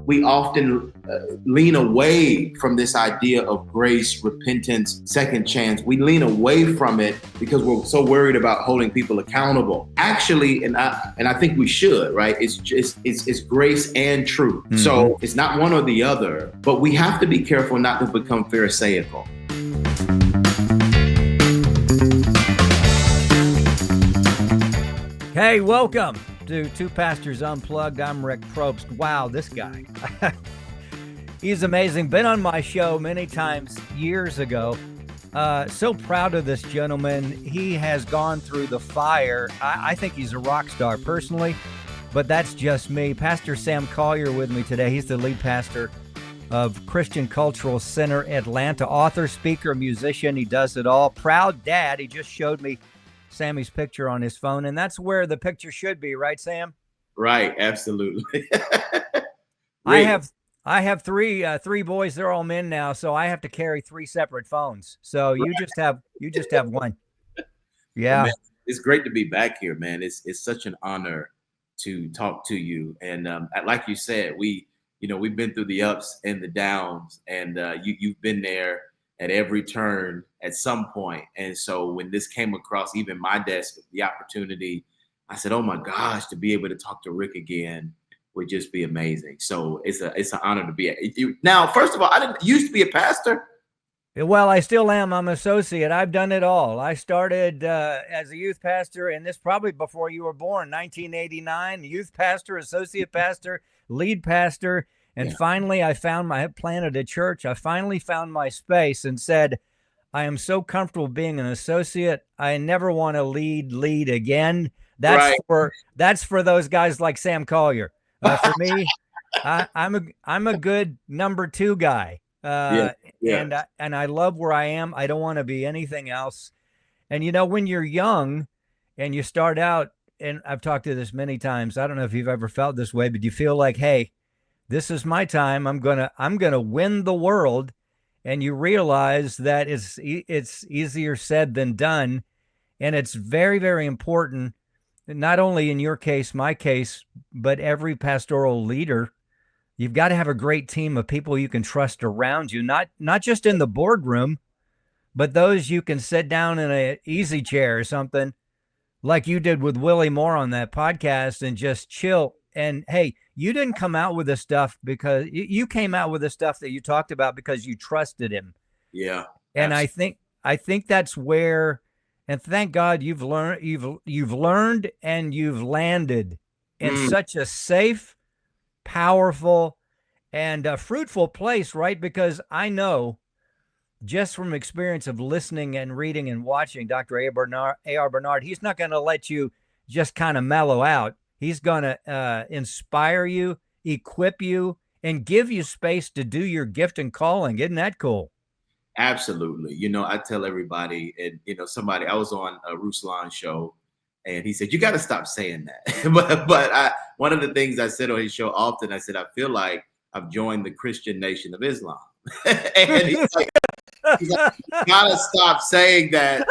we often lean away from this idea of grace, repentance, second chance. We lean away from it because we're so worried about holding people accountable. Actually, and I think we should, right? It's grace and truth. Mm-hmm. So it's not one or the other, but we have to be careful not to become pharisaical. Hey, welcome to Pastors Unplugged. I'm Rick Probst. Wow, this guy. He's amazing. Been on my show many times years ago. So proud of this gentleman. He has gone through the fire. I think he's a rock star personally, but that's just me. Pastor Sam Collier with me today. He's the lead pastor of Christian Cultural Center Atlanta. Author, speaker, musician. He does it all. Proud dad. He just showed me Sammy's picture on his phone, and that's where the picture should be, right, Sam? Right, absolutely. I have three boys. They're all men now, so I have to carry three separate phones. So you just have one. Yeah, well, man, it's great to be back here, man. It's such an honor to talk to you, and like you said, we've been through the ups and the downs, and you've been there at every turn at some point. And so when this came across even my desk, the opportunity, I said, oh my gosh, to be able to talk to Rick again would just be amazing. So it's an honor to be at. Now, first of all, I didn't used to be a pastor. Well, I still am. I'm an associate. I've done it all. I started as a youth pastor, and this probably before you were born, 1989, youth pastor, associate pastor, lead pastor. And finally, I planted a church. I finally found my space and said, I am so comfortable being an associate. I never want to lead again. That's for those guys like Sam Collier. For me, I'm a good number two guy. And I love where I am. I don't want to be anything else. And when you're young and you start out, and I've talked to this many times, I don't know if you've ever felt this way, but you feel like, hey, this is my time. I'm gonna win the world, and you realize that it's easier said than done, and it's very, very important. Not only in your case, my case, but every pastoral leader, you've got to have a great team of people you can trust around you. Not just in the boardroom, but those you can sit down in an easy chair or something, like you did with Willie Moore on that podcast, and just chill. And hey, you didn't come out with this stuff because you came out with the stuff that you talked about because you trusted him. Yeah. And absolutely. I think that's where, and thank God you've learned and you've landed in such a safe, powerful, and fruitful place, right? Because I know just from experience of listening and reading and watching Dr. A.R. Bernard, he's not going to let you just kind of mellow out. He's going to inspire you, equip you, and give you space to do your gift and calling. Isn't that cool? Absolutely. I tell everybody, and I was on a Ruslan's show, and he said, you got to stop saying that. but one of the things I said on his show often, I said, I feel like I've joined the Christian Nation of Islam. And he's like, you gotta stop saying that.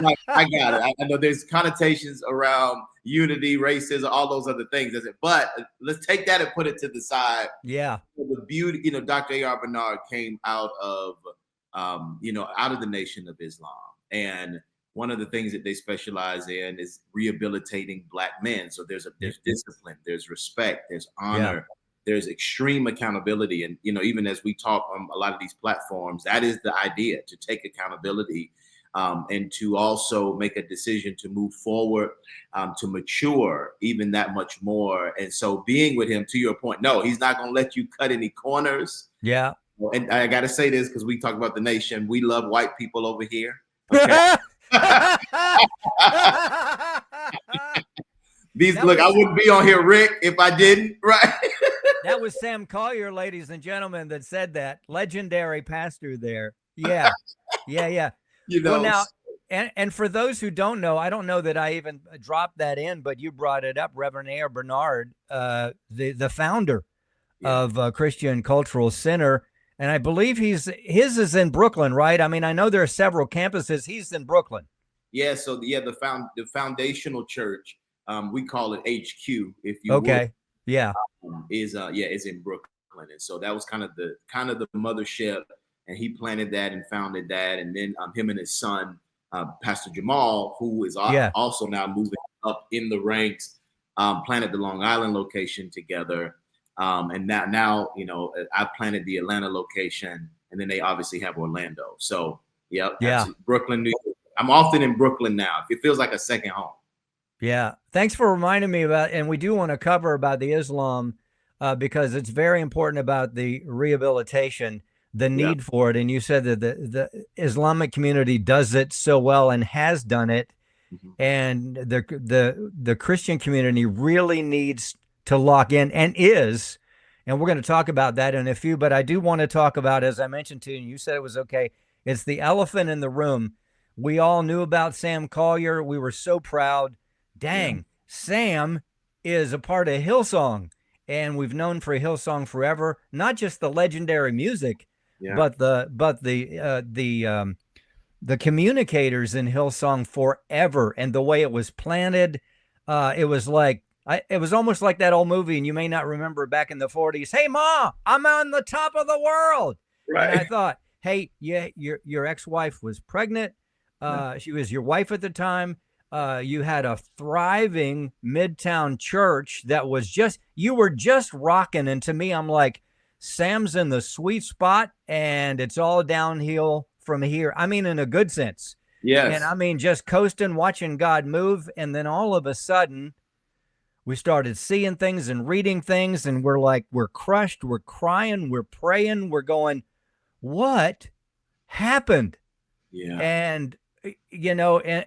Like, I got it. I know there's connotations around unity, racism, all those other things. But let's take that and put it to the side. Yeah. The beauty, Dr. A.R. Bernard came out of, out of the Nation of Islam. And one of the things that they specialize in is rehabilitating Black men. So there's discipline, there's respect, there's honor. Yeah. There's extreme accountability. And, even as we talk on a lot of these platforms, that is the idea, to take accountability and to also make a decision to move forward, to mature even that much more. And so being with him, to your point, no, he's not going to let you cut any corners. Yeah. And I got to say this because we talk about the nation. We love white people over here. Okay. I wouldn't be on here, Rick, if I didn't, right? That was Sam Collier, ladies and gentlemen, that said that. Legendary pastor there. Yeah. Well, now, and for those who don't know, I don't know that I even dropped that in, but you brought it up, Reverend A.R. Bernard, the founder of Christian Cultural Center. And I believe his is in Brooklyn, right? I mean, I know there are several campuses. He's in Brooklyn. Yeah. So the foundational church, we call it HQ, if you would. Yeah. Is in Brooklyn. Brooklyn. And so that was kind of the mothership. And he planted that and founded that. And then him and his son, Pastor Jamal, who is also now moving up in the ranks, planted the Long Island location together. And now, you know, I've planted the Atlanta location, and then they obviously have Orlando. So, Brooklyn, New York. I'm often in Brooklyn now. It feels like a second home. Yeah. Thanks for reminding me about, and we do want to cover about the Islam because it's very important about the rehabilitation, the need for it. And you said that the Islamic community does it so well and has done it. Mm-hmm. And the Christian community really needs to lock in and is, and we're going to talk about that in a few, but I do want to talk about, as I mentioned to you, and you said it was okay, it's the elephant in the room. We all knew about Sam Collier. We were so proud. Dang, Sam is a part of Hillsong, and we've known for Hillsong forever, not just the legendary music, but the communicators in Hillsong forever, and the way it was planted. It was like, it was almost like that old movie, and you may not remember, back in the 40s. Hey, Ma, I'm on the top of the world. Right. And I thought, hey, your ex-wife was pregnant. She was your wife at the time. You had a thriving Midtown church that was you were just rocking. And to me, I'm like, Sam's in the sweet spot, and it's all downhill from here. I mean, in a good sense. Yes. And I mean, just coasting, watching God move. And then all of a sudden, we started seeing things and reading things, and we're crushed, we're crying, we're praying, we're going, what happened? Yeah. And, you know, and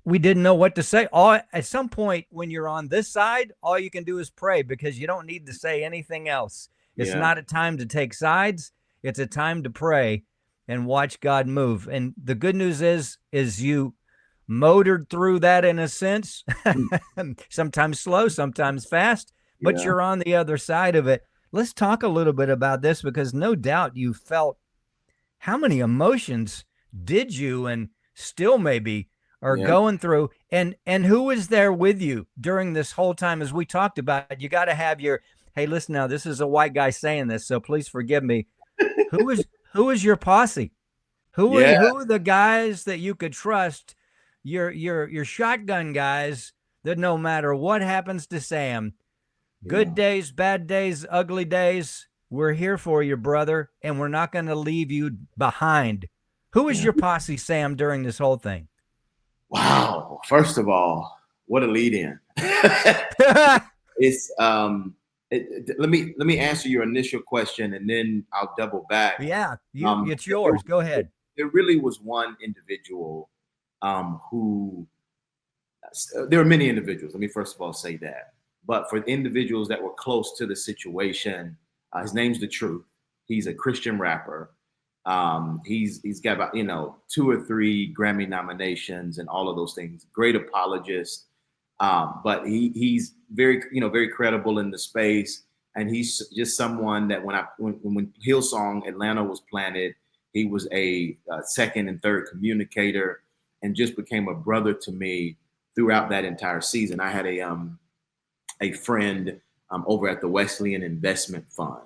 we didn't know what to say. At some point, when you're on this side, all you can do is pray, because you don't need to say anything else. It's not a time to take sides. It's a time to pray and watch God move. And the good news is you motored through that, in a sense, sometimes slow, sometimes fast, but you're on the other side of it. Let's talk a little bit about this, because no doubt you felt, how many emotions did you and still maybe are going through, and who was there with you during this whole time? As we talked about, you got to have hey, listen, now this is a white guy saying this, so please forgive me. Who was your posse? Who are the guys that you could trust? Your shotgun guys that no matter what happens to Sam, good days, bad days, ugly days, we're here for you, brother, and we're not going to leave you behind. Who was your posse, Sam, during this whole thing? Wow. First of all, what a lead in. It's let me answer your initial question, and then I'll double back. Yeah, it's yours. Go ahead. There really was one individual who, there were many individuals, let me first of all say that, but for individuals that were close to the situation, his name's The Truth. He's a Christian rapper. He's got about 2 or 3 Grammy nominations and all of those things. Great apologist, but he's very very credible in the space, and he's just someone that when Hillsong Atlanta was planted, he was a second and third communicator, and just became a brother to me throughout that entire season. I had a friend over at the Wesleyan Investment Fund.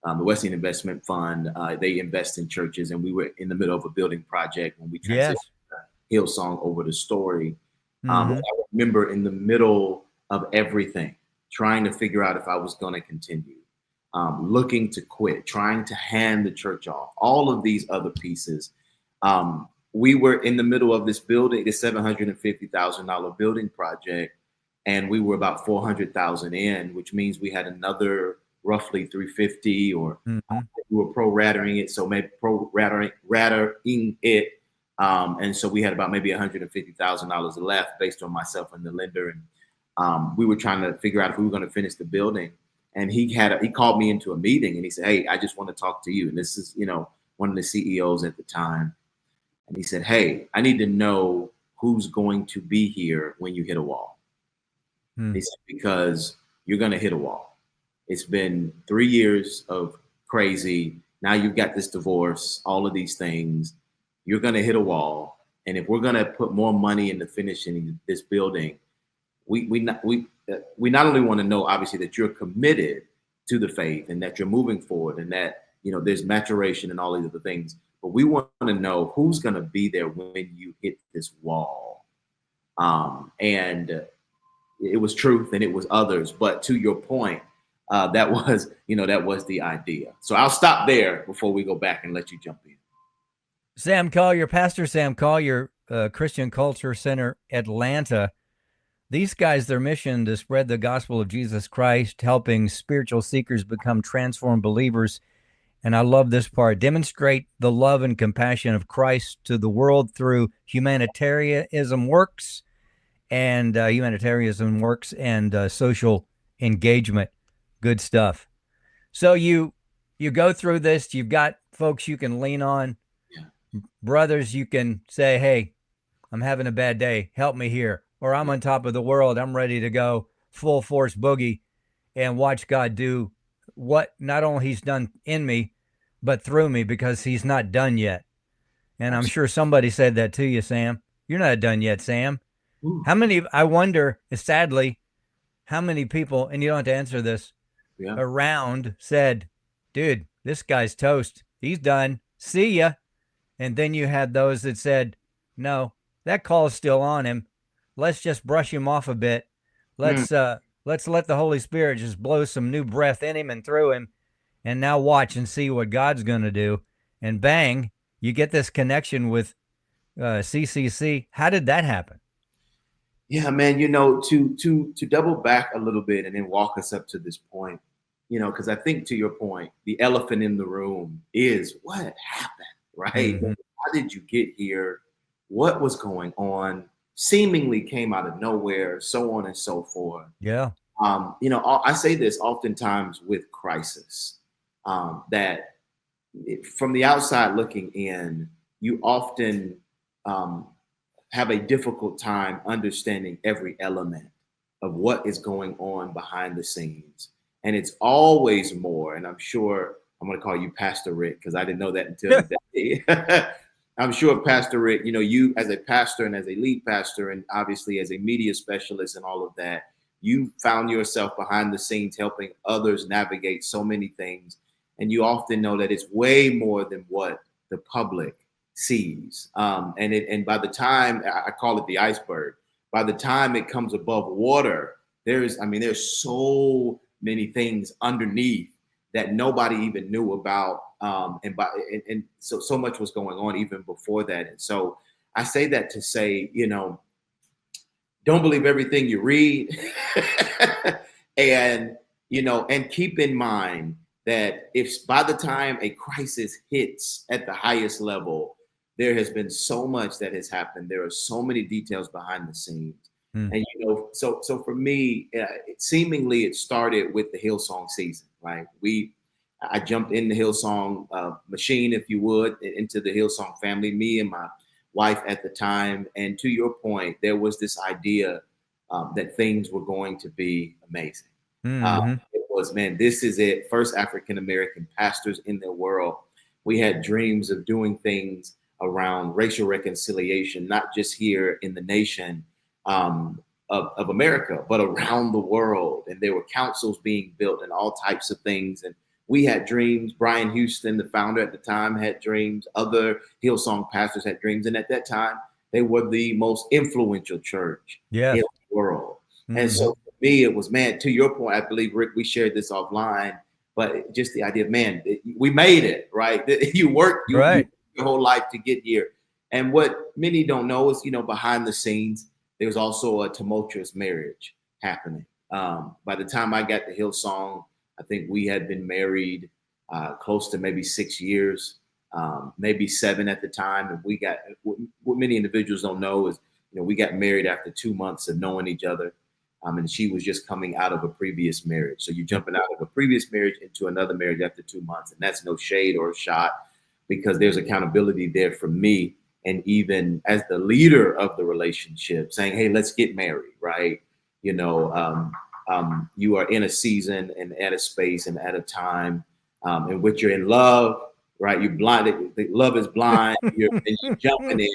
The Wesleyan Investment Fund, they invest in churches, and we were in the middle of a building project when we transitioned Hillsong over to Story. I remember in the middle of everything, trying to figure out if I was going to continue, looking to quit, trying to hand the church off, all of these other pieces. We were in the middle of this building, this $750,000 building project, and we were about 400,000 in, which means we had another roughly 350, or we were pro-rattering it, so maybe pro-rattering it, and so we had about maybe $150,000 left based on myself and the lender, and we were trying to figure out if we were going to finish the building. And he called me into a meeting, and he said, "Hey, I just want to talk to you." And this is one of the CEOs at the time, and he said, "Hey, I need to know who's going to be here when you hit a wall." He said, "Because you're going to hit a wall. It's been 3 years of crazy. Now you've got this divorce, all of these things. You're going to hit a wall. And if we're going to put more money into finishing this building, we not only want to know, obviously, that you're committed, to the faith, and that you're moving forward, and that, there's maturation and all these other things. But we want to know who's going to be there when you hit this wall. And it was truth and it was others. But to your point, that was the idea. So I'll stop there before we go back and let you jump in. Sam Collier, Pastor Sam Collier, Christian Culture Center, Atlanta. These guys, their mission to spread the gospel of Jesus Christ, helping spiritual seekers become transformed believers. And I love this part: demonstrate the love and compassion of Christ to the world through humanitarianism works and social engagement. Good stuff. So you go through this. You've got folks you can lean on, brothers you can say, hey, I'm having a bad day, help me here. Or I'm on top of the world, I'm ready to go full force boogie and watch God do what not only he's done in me, but through me, because he's not done yet. And I'm sure somebody said that to you, Sam. You're not done yet, Sam. Ooh. I wonder, sadly, how many people, and you don't have to answer this, around said, dude, this guy's toast. He's done. See ya. And then you had those that said, no, that call's still on him. Let's just brush him off a bit. Let's let the Holy Spirit just blow some new breath in him and through him. And now watch and see what God's going to do. And bang, you get this connection with CCC. How did that happen? Yeah, man, to double back a little bit and then walk us up to this point, because I think, to your point, the elephant in the room is what happened, right? Mm-hmm. How did you get here? What was going on? Seemingly came out of nowhere, so on and so forth. Yeah. I say this oftentimes with crisis, that from the outside looking in, you often have a difficult time understanding every element of what is going on behind the scenes. And it's always more, and I'm sure I'm going to call you Pastor Rick, because I didn't know that until today. I'm sure, Pastor Rick, you as a pastor and as a lead pastor, and obviously as a media specialist and all of that, you found yourself behind the scenes helping others navigate so many things. And you often know that it's way more than what the public sees. And by the time, I call it the iceberg, by the time it comes above water, there's so many things underneath that nobody even knew about. And so much was going on even before that. And so I say that to say, don't believe everything you read. and keep in mind that if by the time a crisis hits at the highest level, there has been so much that has happened. There are so many details behind the scenes. And, so for me, seemingly it started with the Hillsong season, right? I jumped in the Hillsong machine, if you would, into the Hillsong family, me and my wife at the time. And to your point, there was this idea that things were going to be amazing. It was, man, this is it. First African-American pastors in the world. We had dreams of doing things around racial reconciliation, not just here in the nation of America, but around the world. And there were councils being built and all types of things. And we had dreams. Brian Houston, the founder at the time, had dreams. Other Hillsong pastors had dreams. And at that time, they were the most influential church in the world. And so for me, it was, man, to your point, I believe, Rick, we shared this offline, but just the idea, man, we made it, right? You worked your whole life to get here. And what many don't know is, behind the scenes, there's also a tumultuous marriage happening. By the time I got to Hillsong, I think we had been married close to maybe 6 years, maybe 7 at the time. And we got, what many individuals don't know is, we got married after 2 months of knowing each other. And she was just coming out of a previous marriage. So you're jumping out of a previous marriage into another marriage after 2 months. And that's no shade or a shot, because there's accountability there for me. And even as the leader of the relationship, saying, hey, let's get married, right? You are in a season and at a space and at a time in which you're in love, right? You're blinded. Love is blind. You're jumping in.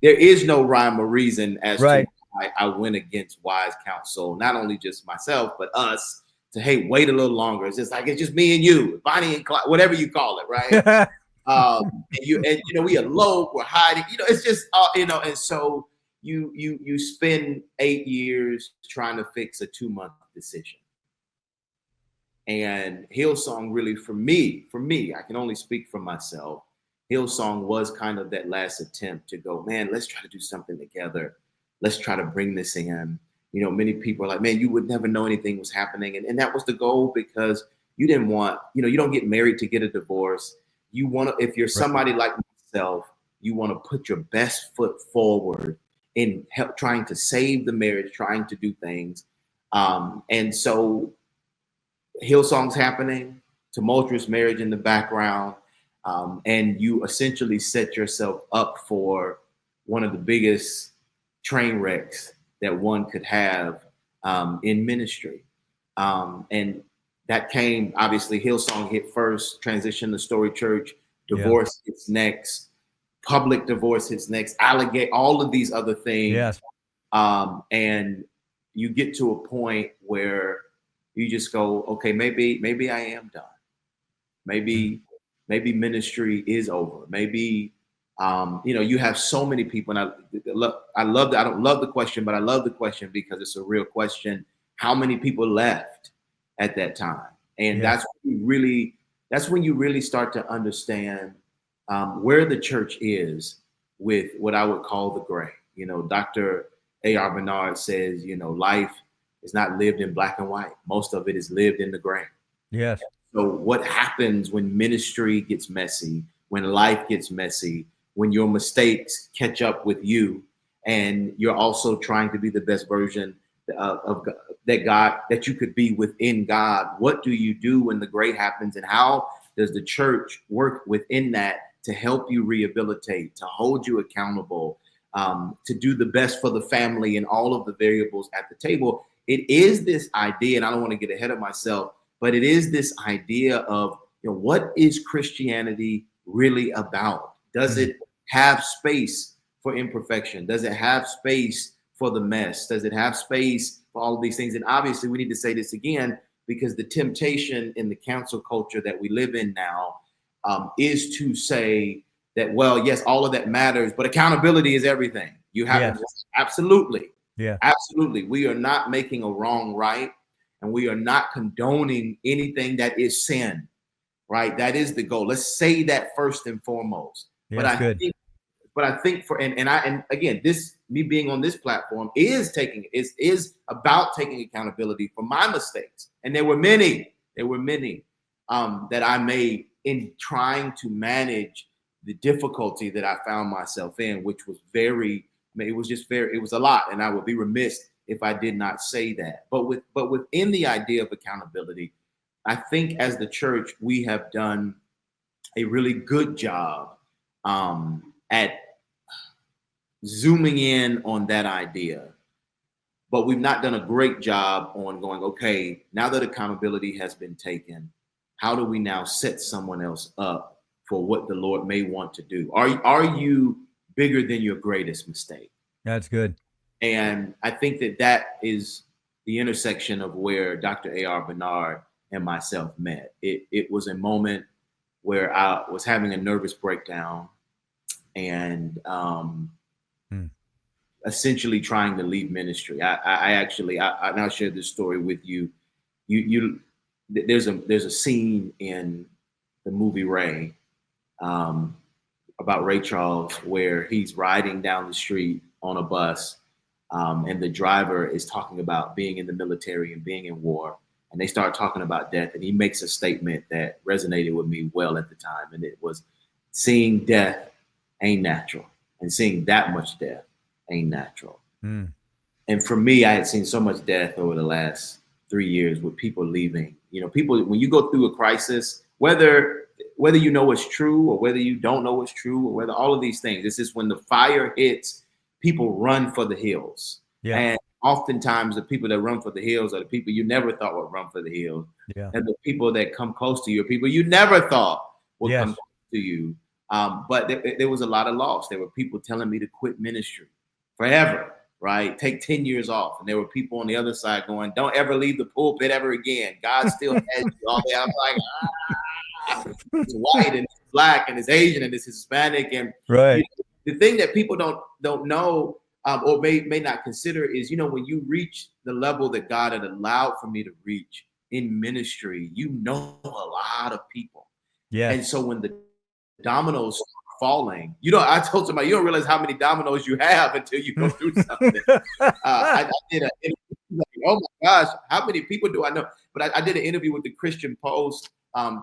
There is no rhyme or reason as to why I went against wise counsel, not only just myself, but us to, hey, wait a little longer. It's just like, it's just me and you, Bonnie and Clyde, whatever you call it, right? And we elope, we're hiding, it's just, and so you spend 8 years trying to fix a 2-month decision. And Hillsong really, for me, I can only speak for myself. Hillsong was kind of that last attempt to go, man, let's try to do something together. Let's try to bring this in. Many people are like, man, you would never know anything was happening. And that was the goal, because you didn't want, you don't get married to get a divorce. You want to, if you're somebody like myself, you want to put your best foot forward in help, trying to save the marriage, trying to do things. And so Hillsong's happening, tumultuous marriage in the background. And you essentially set yourself up for one of the biggest train wrecks that one could have in ministry. And that came, obviously, Hillsong hit first, transition to Story Church, divorce hits next, public divorce hits next, allegate, all of these other things. Yes. And you get to a point where you just go, okay, maybe I am done. Maybe ministry is over. Maybe, you have so many people, and I love that. I don't love the question, but I love the question because it's a real question. How many people left at that time? And that's when you really start to understand where the church is with what I would call the gray. Dr. A.R. Bernard says, life is not lived in black and white. Most of it is lived in the gray. Yes. So what happens when ministry gets messy, when life gets messy, when your mistakes catch up with you, and you're also trying to be the best version of God, that you could be within God? What do you do when the gray happens, and how does the church work within that to help you rehabilitate, to hold you accountable, to do the best for the family and all of the variables at the table? It is this idea, and I don't want to get ahead of myself, but it is this idea of, what is Christianity really about? Does it have space for imperfection? Does it have space for the mess? Does it have space for all of these things? And obviously we need to say this again, because the temptation in the cancel culture that we live in now is to say that, well, yes, all of that matters, but accountability is everything. You have absolutely. Yeah, absolutely. We are not making a wrong right, and we are not condoning anything that is sin, right? That is the goal. Let's say that first and foremost. Yeah, but I think and again, this, me being on this platform is about taking accountability for my mistakes. And there were many that I made in trying to manage the difficulty that I found myself in, which was it was a lot. And I would be remiss if I did not say that. But within the idea of accountability, I think as the church, we have done a really good job at zooming in on that idea. But we've not done a great job on going, okay, now that accountability has been taken, how do we now set someone else up for what the Lord may want to do? Are you bigger than your greatest mistake? That's good. And I think that is the intersection of where Dr. A.R. Bernard and myself met. It was a moment where I was having a nervous breakdown and essentially trying to leave ministry. I now share this story with you. There's a scene in the movie Ray about Ray Charles where he's riding down the street on a bus, and the driver is talking about being in the military and being in war, and they start talking about death, and he makes a statement that resonated with me well at the time, and it was, seeing death ain't natural, and seeing that much death ain't natural. And for me, I had seen so much death over the last 3 years with people leaving. People, when you go through a crisis, whether you know it's true or whether you don't know it's true, or whether all of these things, this is when the fire hits, people run for the hills. Yeah. And oftentimes the people that run for the hills are the people you never thought would run for the hills. Yeah. And the people that come close to you are people you never thought would come close to you. But there was a lot of loss. There were people telling me to quit ministry forever. right? Take 10 years off. And there were people on the other side going, don't ever leave the pulpit ever again. God still has you all day. I'm like, it's white and it's black and it's Asian and it's Hispanic. And right. The thing that people don't know or may not consider is, when you reach the level that God had allowed for me to reach in ministry, a lot of people. Yeah. And so when the dominoes start falling, I told somebody, you don't realize how many dominoes you have until you go through something. I did an interview, like, oh my gosh, how many people do I know? But I did an interview with the Christian Post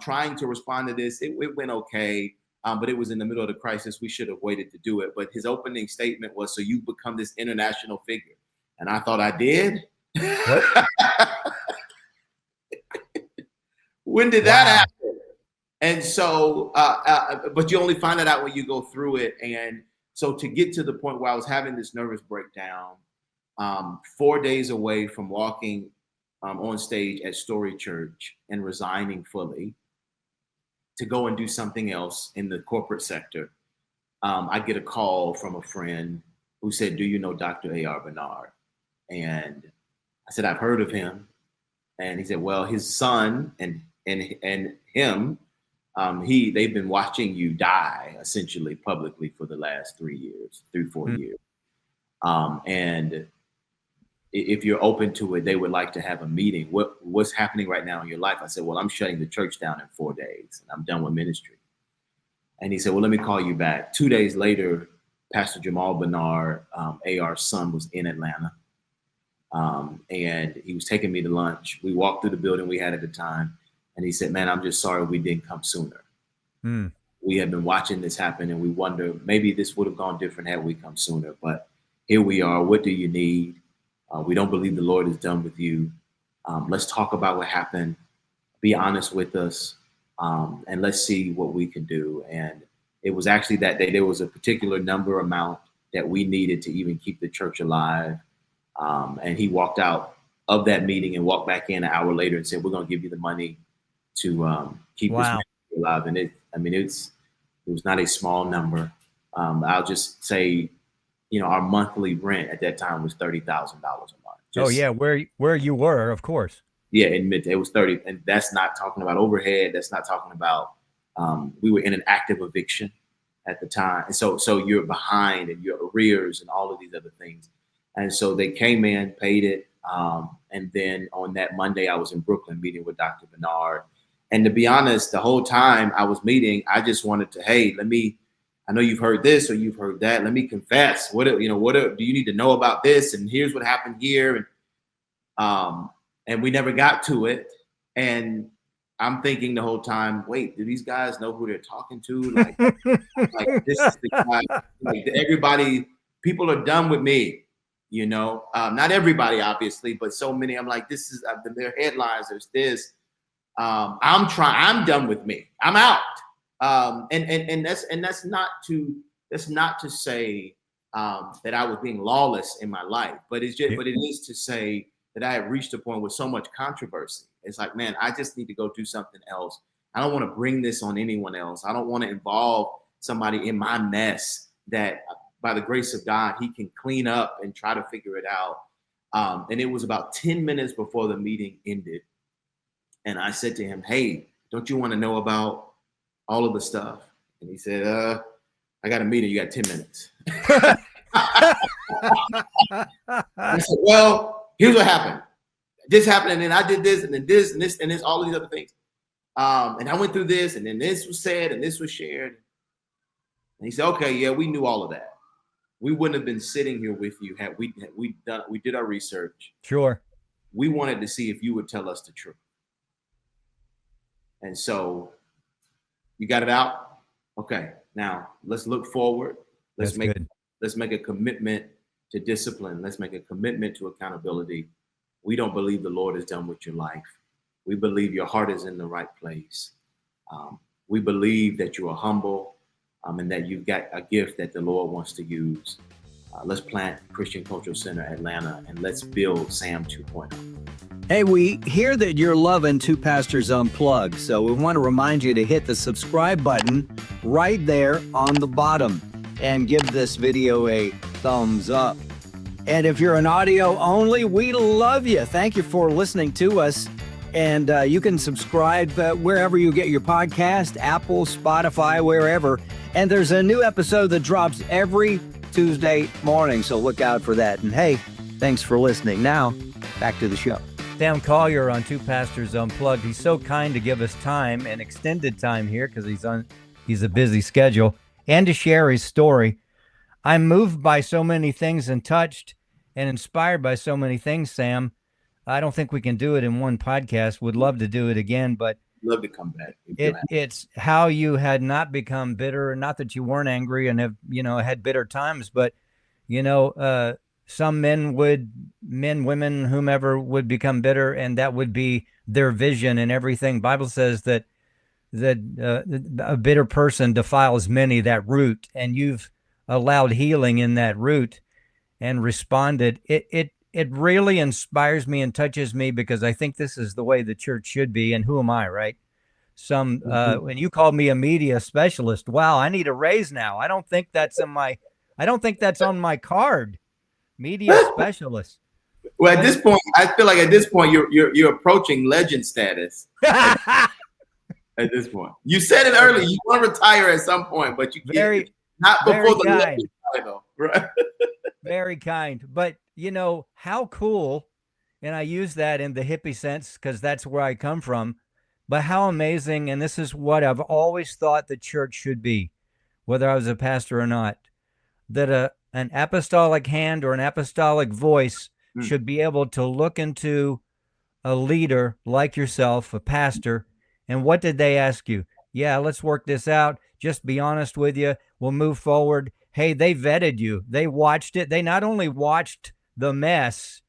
trying to respond to this. It went okay. But it was in the middle of the crisis. We should have waited to do it. But his opening statement was, so you become this international figure. And I thought I did. When did that happen? And so, but you only find that out when you go through it. And so to get to the point where I was having this nervous breakdown, 4 days away from walking on stage at Story Church and resigning fully, to go and do something else in the corporate sector, I get a call from a friend who said, do you know Dr. A.R. Bernard? And I said, I've heard of him. And he said, well, his son and him, they've been watching you die essentially publicly for the last 4 years. And if you're open to it, they would like to have a meeting. What's happening right now in your life? I said, well, I'm shutting the church down in 4 days and I'm done with ministry. And he said, well, let me call you back. 2 days later, Pastor Jamal Bernard, AR's son, was in Atlanta. And he was taking me to lunch. We walked through the building we had at the time. And he said, man, I'm just sorry we didn't come sooner. We have been watching this happen and we wonder maybe this would have gone different had we come sooner. But here we are. What do you need? We don't believe the Lord is done with you. Let's talk about what happened. Be honest with us. And let's see what we can do. And it was actually that day, there was a particular number amount that we needed to even keep the church alive. And he walked out of that meeting and walked back in an hour later and said, we're going to give you the money to keep this ministry alive. And it was not a small number. I'll just say, our monthly rent at that time was $30,000 a month. Where you were, of course. Yeah, it was 30, and that's not talking about overhead. That's not talking about. We were in an active eviction at the time, and so you're behind and your arrears and all of these other things. And so they came in, paid it, and then on that Monday, I was in Brooklyn meeting with Dr. Bernard. And to be honest, the whole time I was meeting, I just wanted to, I know you've heard this or you've heard that. Let me confess. What do you need to know about this? And here's what happened here. And we never got to it. And I'm thinking the whole time, wait, do these guys know who they're talking to? Like this is the guy. Like everybody, people are done with me. Not everybody, obviously, but so many. I'm like, this is their headlines. There's this. I'm done with me. I'm out. And that's not to say that I was being lawless in my life, but it is to say that I have reached a point with so much controversy. It's like, man, I just need to go do something else. I don't want to bring this on anyone else. I don't want to involve somebody in my mess that by the grace of God, he can clean up and try to figure it out. And it was about 10 minutes before the meeting ended. And I said to him, hey, don't you want to know about all of the stuff? And he said, I got a meeting. You got 10 minutes. I said, well, here's what happened. This happened, and then I did this, and then this, and this, and this, all of these other things. And I went through this, and then this was said, and this was shared. And he said, okay, yeah, we knew all of that. We wouldn't have been sitting here with you had we did our research. Sure. We wanted to see if you would tell us the truth. And so you got it out? Okay. Now let's look forward. Let's make a commitment to discipline. Let's make a commitment to accountability. We don't believe the Lord is done with your life. We believe your heart is in the right place. We believe that you are humble and that you've got a gift that the Lord wants to use. Let's plant Christian Cultural Center Atlanta and let's build Sam 2.0. Hey, we hear that you're loving Two Pastors Unplugged, so we want to remind you to hit the subscribe button right there on the bottom and give this video a thumbs up. And if you're an audio only, we love you. Thank you for listening to us. And you can subscribe wherever you get your podcast, Apple, Spotify, wherever. And there's a new episode that drops every Tuesday morning, so look out for that. And hey, thanks for listening. Now, back to the show. Sam Collier on Two Pastors Unplugged. He's so kind to give us time and extended time here because he's a busy schedule, and to share his story. I'm moved by so many things and touched and inspired by so many things, Sam. I don't think we can do it in one podcast. Would love to do it again, but love to come back. It's how you had not become bitter, not that you weren't angry and have, had bitter times, but, some men, women, whomever would become bitter, and that would be their vision and everything. Bible says that a bitter person defiles many, that root, and you've allowed healing in that root and responded. It really inspires me and touches me because I think this is the way the church should be. And who am I, right? When you called me a media specialist, wow, I need a raise now. I don't think that's on my card. Media specialist. Well, at this point, I feel like you're approaching legend status. At this point, you said it earlier. You want to retire at some point, but you can't. Not before the legend title, right? Very kind, but how cool, and I use that in the hippie sense because that's where I come from, but how amazing, and this is what I've always thought the church should be, whether I was a pastor or not, that an apostolic hand or an apostolic voice should be able to look into a leader like yourself, a pastor, and what did they ask you? Yeah, let's work this out. Just be honest with you. We'll move forward. Hey, they vetted you. They watched it. They not only watched the mess,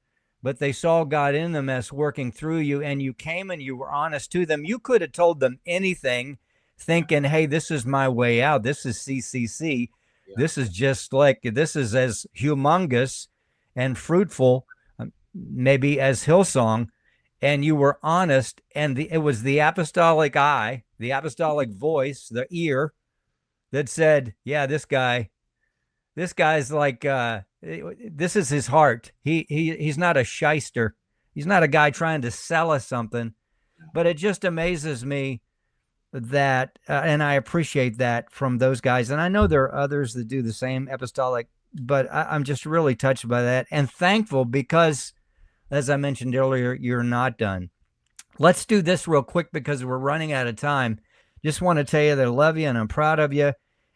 but they saw God in the mess working through you, and you came and you were honest to them. You could have told them anything thinking, hey, this is my way out. This is CCC. Yeah. This is as humongous and fruitful, maybe as Hillsong, and you were honest, and it was the apostolic eye, the apostolic voice, the ear that said, yeah, this guy's like, this is his heart. He's not a shyster. He's not a guy trying to sell us something, but it just amazes me that, and I appreciate that from those guys. And I know there are others that do the same apostolic, but I'm just really touched by that and thankful because, as I mentioned earlier, you're not done. Let's do this real quick because we're running out of time. Just want to tell you that I love you and I'm proud of you,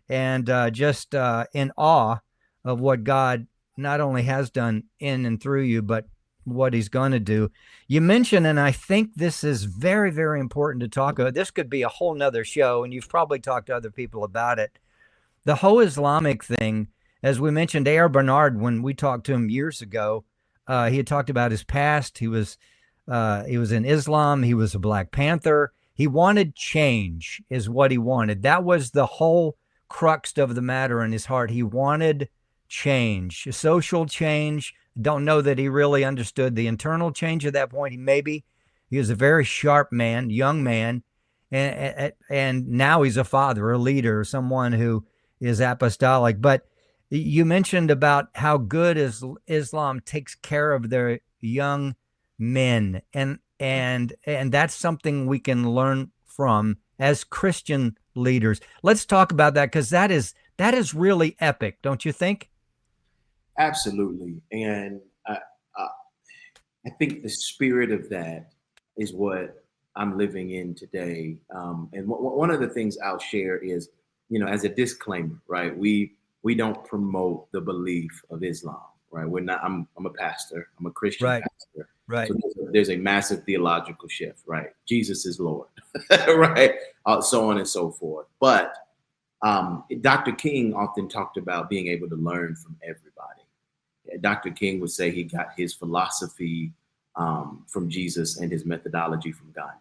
and just in awe of what God not only has done in and through you, but what he's going to do. You mentioned, and I think this is very, very important to talk about. This could be a whole nother show, and you've probably talked to other people about it. The whole Islamic thing, as we mentioned, A.R. Bernard, when we talked to him years ago, he had talked about his past. He was in Islam. He was a Black Panther. He wanted change is what he wanted. That was the whole crux of the matter in his heart. He wanted change, social change. Don't know that he really understood the internal change at that point. He was a very sharp man, young man, and now he's a father, a leader, someone who is apostolic. But you mentioned about how good Islam takes care of their young men, and that's something we can learn from as Christian leaders. Let's talk about that, because that is really epic, don't you think? Absolutely. And I think the spirit of that is what I'm living in today. And one of the things I'll share is, as a disclaimer, right? We don't promote the belief of Islam, right? I'm a pastor. I'm a Christian pastor. Right. So there's a massive theological shift, right? Jesus is Lord, right? So on and so forth. But Dr. King often talked about being able to learn from everybody. Dr. King would say he got his philosophy from Jesus and his methodology from Gandhi.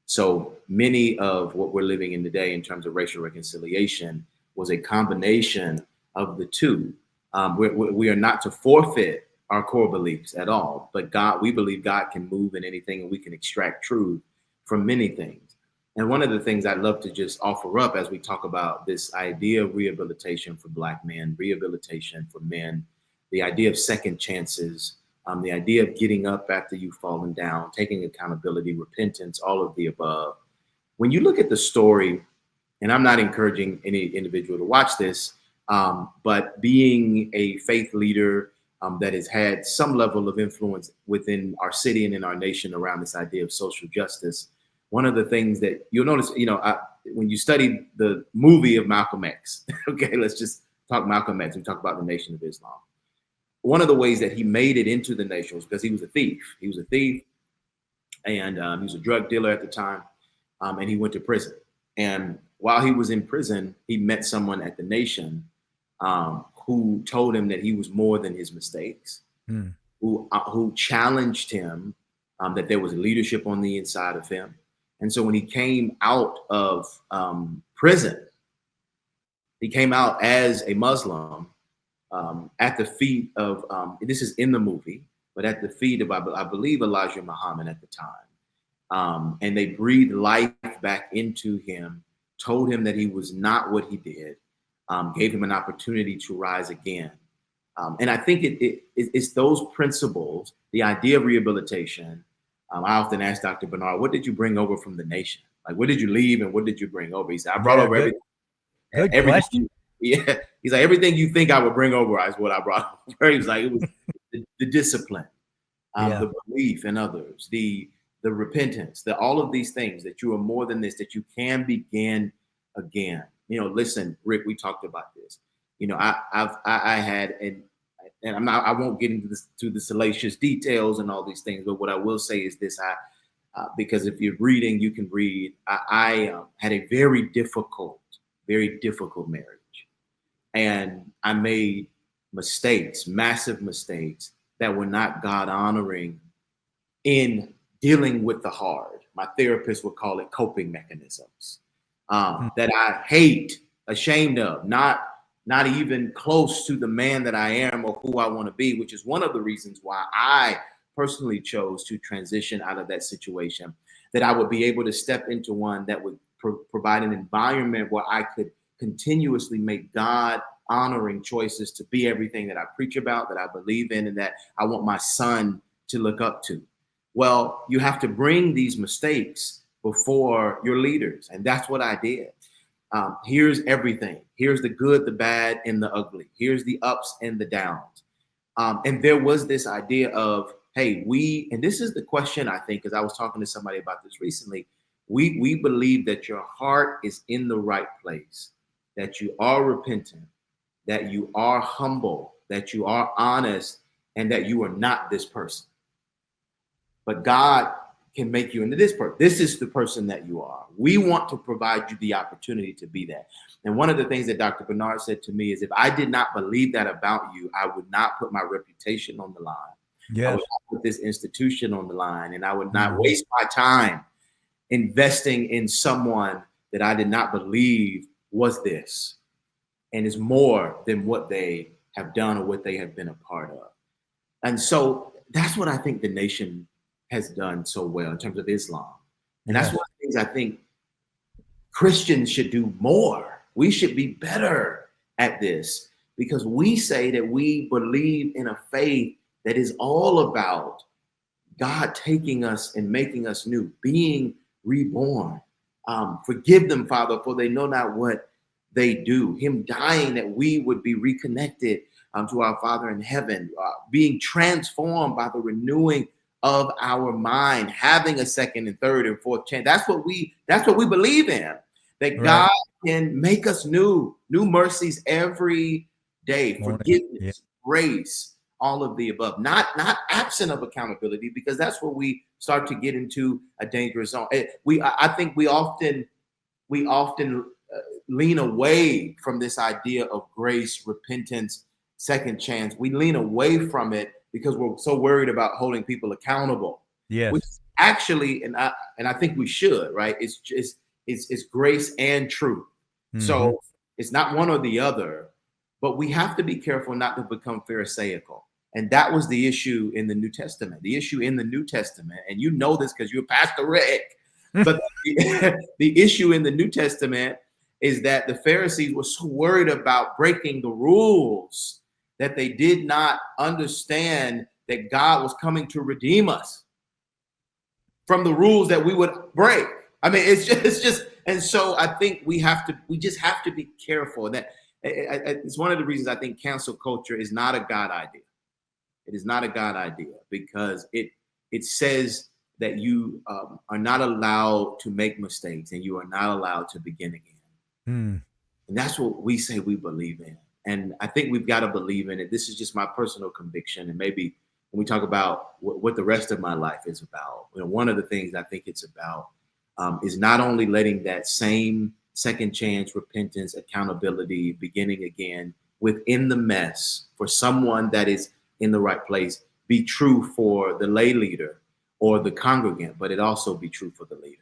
So many of what we're living in today in terms of racial reconciliation was a combination of the two. We are not to forfeit our core beliefs at all, but we believe God can move in anything, and we can extract truth from many things. And one of the things I'd love to just offer up as we talk about this idea of rehabilitation for Black men, rehabilitation for men, the idea of second chances, the idea of getting up after you've fallen down, taking accountability, repentance, all of the above. When you look at the story, and I'm not encouraging any individual to watch this, but being a faith leader that has had some level of influence within our city and in our nation around this idea of social justice, one of the things that you'll notice, when you study the movie of Malcolm X, okay, let's just talk Malcolm X, we talk about the Nation of Islam. One of the ways that he made it into the nation was because he was a thief. He was a thief, and he was a drug dealer at the time, and he went to prison. And while he was in prison, he met someone at the nation who told him that he was more than his mistakes, who challenged him, that there was leadership on the inside of him. And so when he came out of prison, he came out as a Muslim at the feet of, this is in the movie, but at the feet of, I believe, Elijah Muhammad at the time. And they breathed life back into him, told him that he was not what he did, gave him an opportunity to rise again. And I think it's those principles, the idea of rehabilitation. I often ask Dr. Bernard, what did you bring over from the nation? Like, what did you leave and what did you bring over? He said, I brought over everything. Good question. Yeah. He's like, everything you think I would bring over is what I brought over. He was like, it was the discipline, the belief in others, the repentance, all of these things, that you are more than this, that you can begin again. Listen, Rick, we talked about this. I had, and I won't get into the salacious details and all these things, but what I will say is this: because if you're reading, you can read. I had a very difficult marriage, and I made mistakes, massive mistakes that were not God honoring in dealing with the hard. My therapist would call it coping mechanisms that I hate, ashamed of, not even close to the man that I am or who I want to be, which is one of the reasons why I personally chose to transition out of that situation, that I would be able to step into one that would provide an environment where I could continuously make God honoring choices to be everything that I preach about, that I believe in, and that I want my son to look up to. Well, you have to bring these mistakes before your leaders. And that's what I did. Here's everything. Here's the good, the bad, and the ugly. Here's the ups and the downs. And there was this idea of, hey, and this is the question, I think, because I was talking to somebody about this recently. We believe that your heart is in the right place, that you are repentant, that you are humble, that you are honest, and that you are not this person. But God can make you into this person. This is the person that you are. We want to provide you the opportunity to be that. And one of the things that Dr. Bernard said to me is, if I did not believe that about you, I would not put my reputation on the line. Yes. I would not put this institution on the line, and I would not waste my time investing in someone that I did not believe was this and is more than what they have done or what they have been a part of. And so that's what I think the nation has done so well in terms of Islam. And that's one of the things I think Christians should do more. We should be better at this, because we say that we believe in a faith that is all about God taking us and making us new, being reborn. Forgive them, Father, for they know not what they do. Him dying that we would be reconnected to our Father in heaven, being transformed by the renewing of our mind, having a second and third and fourth chance. That's what we believe in, that right. God can make us new mercies every day, forgiveness, grace, all of the above, not absent of accountability, because that's where we start to get into a dangerous zone. I think we often lean away from this idea of grace, repentance, second chance. We lean away from it because we're so worried about holding people accountable. Yes. Which actually, and I think we should, right? It's grace and truth. Mm-hmm. So it's not one or the other, but we have to be careful not to become pharisaical. And that was the issue in the New Testament. The issue in the New Testament, and you know this because you're Pastor Rick, but the issue in the New Testament is that the Pharisees were so worried about breaking the rules that they did not understand that God was coming to redeem us from the rules that we would break. I mean, it's just, and so I think we just have to be careful. And that it's one of the reasons I think cancel culture is not a God idea. It is not a God idea because it says that you are not allowed to make mistakes and you are not allowed to begin again. And that's what we say we believe in. And I think we've got to believe in it. This is just my personal conviction. And maybe when we talk about what the rest of my life is about, one of the things I think it's about is not only letting that same second chance, repentance, accountability, beginning again within the mess for someone that is in the right place be true for the lay leader or the congregant, but it also be true for the leader.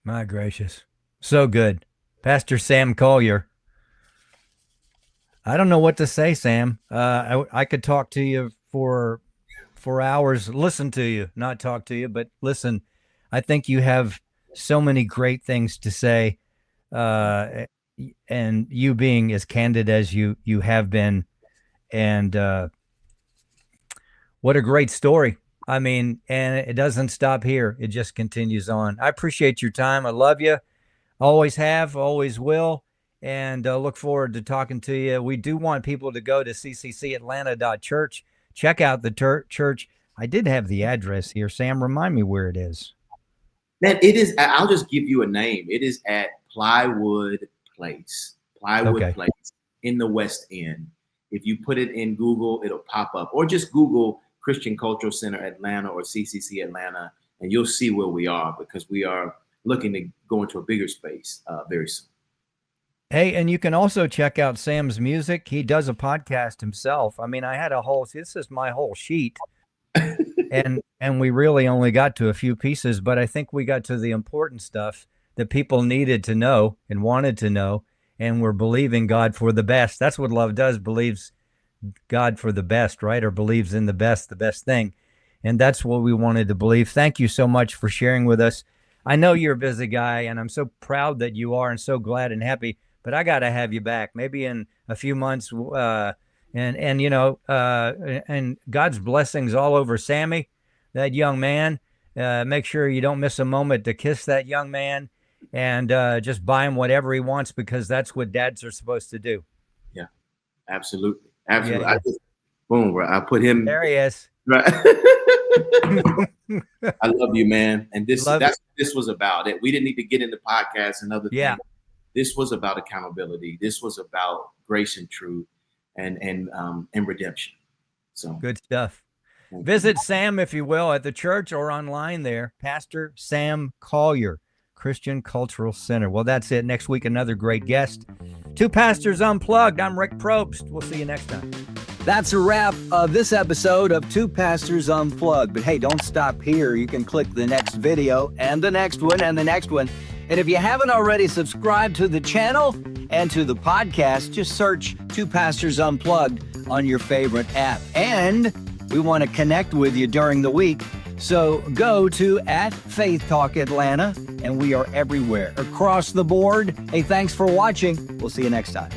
My gracious. So good. Pastor Sam Collier. I don't know what to say, Sam. I could talk to you for hours, listen to you, not talk to you, but listen. I think you have so many great things to say, and you being as candid as you have been, and what a great story. I mean, and it doesn't stop here. It just continues on. I appreciate your time. I love you. Always have, always will. And look forward to talking to you. We do want people to go to cccatlanta.church. Check out the church. I did have the address here. Sam, remind me where it is. Man, it is. I'll just give you a name. It is at Plywood Place. Plywood Place in the West End. If you put it in Google, it'll pop up. Or just Google Christian Cultural Center Atlanta or CCC Atlanta, and you'll see where we are because we are looking to go into a bigger space very soon. Hey, and you can also check out Sam's music. He does a podcast himself. I mean, I had this is my whole sheet. and we really only got to a few pieces, but I think we got to the important stuff that people needed to know and wanted to know, and we're believing God for the best. That's what love does, believes God for the best, right? Or believes in the best thing. And that's what we wanted to believe. Thank you so much for sharing with us. I know you're a busy guy, and I'm so proud that you are and so glad and happy, but I got to have you back maybe in a few months. And God's blessings all over Sammy, that young man. Make sure you don't miss a moment to kiss that young man and just buy him whatever he wants, because that's what dads are supposed to do. Yeah, absolutely. Yeah. I put him. There he is. Right. I love you, man. And this was about it. We didn't need to get into podcasts and other things. This was about accountability. This was about grace and truth and redemption. So good stuff. Visit Sam, if you will, at the church or online there. Pastor Sam Collier, Christian Cultural Center. Well, that's it. Next week, another great guest. Two Pastors Unplugged. I'm Rick Probst. We'll see you next time. That's a wrap of this episode of Two Pastors Unplugged. But hey, don't stop here. You can click the next video and the next one and the next one. And if you haven't already subscribed to the channel and to the podcast, just search Two Pastors Unplugged on your favorite app. And we want to connect with you during the week. So go to @FaithTalk Atlanta, and we are everywhere across the board. Hey, thanks for watching. We'll see you next time.